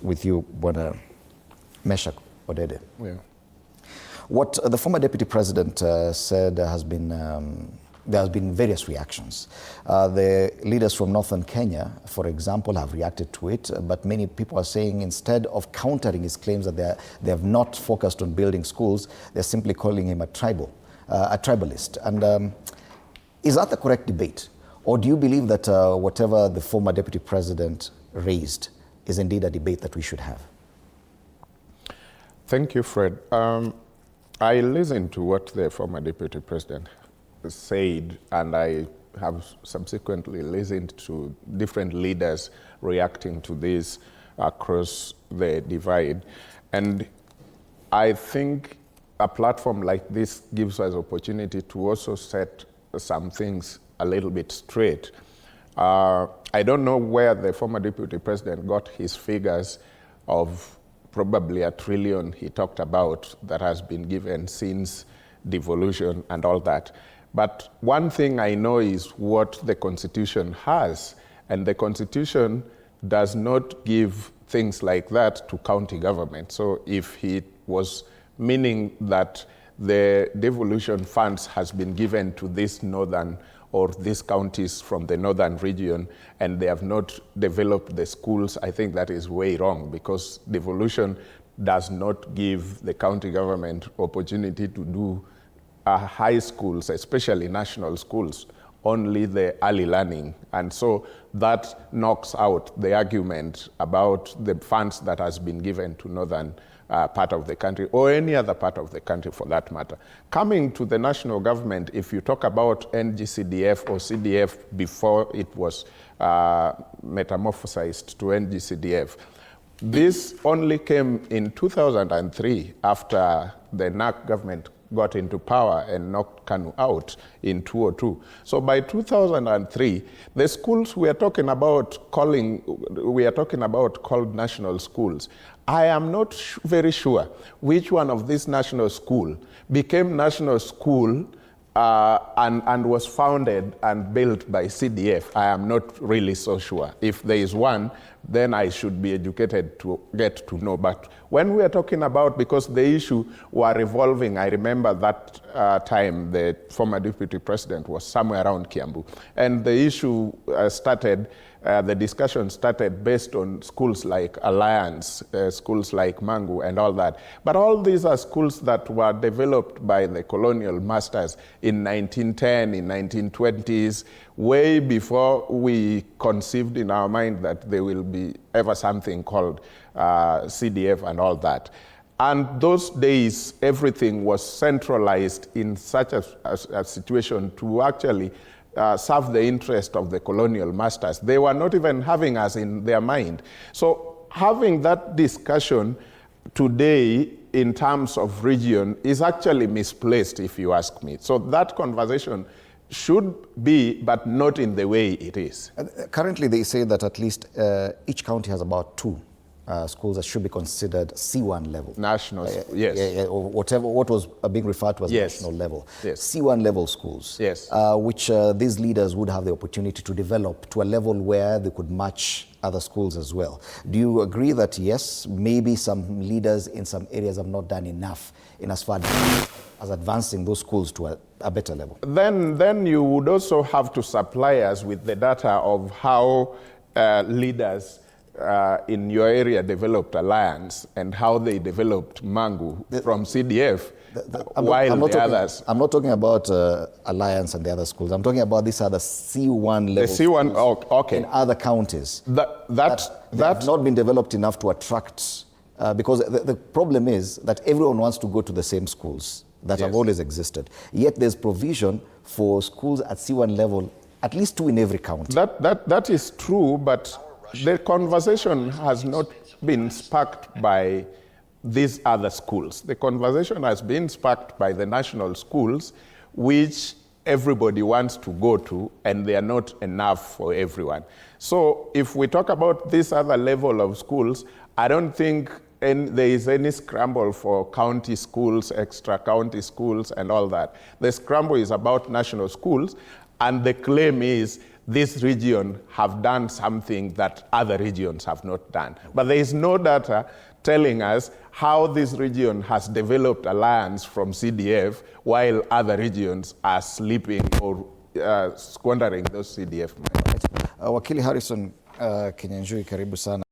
with you, Meshack Odede. Yeah. What the former deputy president said has been, there has been various reactions. The leaders from northern Kenya, for example, have reacted to it, but many people are saying instead of countering his claims that they have not focused on building schools, they're simply calling him a tribalist. And is that the correct debate? Or do you believe that whatever the former deputy president raised is indeed a debate that we should have? Thank you, Fred. I listened to what the former deputy president said, and I have subsequently listened to different leaders reacting to this across the divide. And I think a platform like this gives us opportunity to also set some things a little bit straight. I don't know where the former deputy president got his figures of probably $1 trillion he talked about that has been given since devolution and all that. But one thing I know is what the Constitution has, and the Constitution does not give things like that to county government. So if he was meaning that the devolution funds has been given to this northern or these counties from the northern region and they have not developed the schools, I think that is way wrong, because devolution does not give the county government opportunity to do high schools, especially national schools, only the early learning. And so that knocks out the argument about the funds that has been given to northern part of the country, or any other part of the country for that matter. Coming to the national government, if you talk about NGCDF or CDF before it was metamorphosized to NGCDF, this only came in 2003 after the NAC government got into power and knocked KANU out in 2002. So by 2003, the schools we are talking about called national schools. I am not very sure which one of these national schools became national school and was founded and built by CDF. I am not really so sure. If there is one, then I should be educated to get to know. But when we are talking about, because the issue were revolving, I remember that time the former deputy president was somewhere around Kiambu, and the issue the discussion started based on schools like Alliance, schools like Mangu and all that. But all these are schools that were developed by the colonial masters in 1910, in 1920s, way before we conceived in our mind that there will be ever something called CDF and all that. And those days, everything was centralized in such a situation to actually serve the interest of the colonial masters. They were not even having us in their mind. So having that discussion today in terms of region is actually misplaced, if you ask me. So that conversation should be, but not in the way it is. Currently, they say that at least each county has about 2 schools that should be considered C1 level. National, yes. Or whatever, what was being referred to as national level. Yes. C1 level schools, yes. Which these leaders would have the opportunity to develop to a level where they could match other schools as well. Do you agree that, yes, maybe some leaders in some areas have not done enough in as far as advancing those schools to a better level? Then you would also have to supply us with the data of how leaders in your area developed Alliance and how they developed Mangu from CDF, others. I'm not talking about Alliance and the other schools. I'm talking about these other C1 level schools okay. in other counties that have not been developed enough to attract, because the problem is that everyone wants to go to the same schools that have always existed. Yet there's provision for schools at C1 level, at least 2 in every county. That is true, but the conversation has not been sparked by these other schools. The conversation has been sparked by the national schools, which everybody wants to go to, and they are not enough for everyone. So if we talk about this other level of schools, I don't think there is any scramble for county schools, extra county schools, and all that. The scramble is about national schools, and the claim is this region have done something that other regions have not done. But there is no data telling us how this region has developed alliance from CDF while other regions are sleeping or squandering those CDF money. Wakili Harrison Kinyanjui, karibu sana.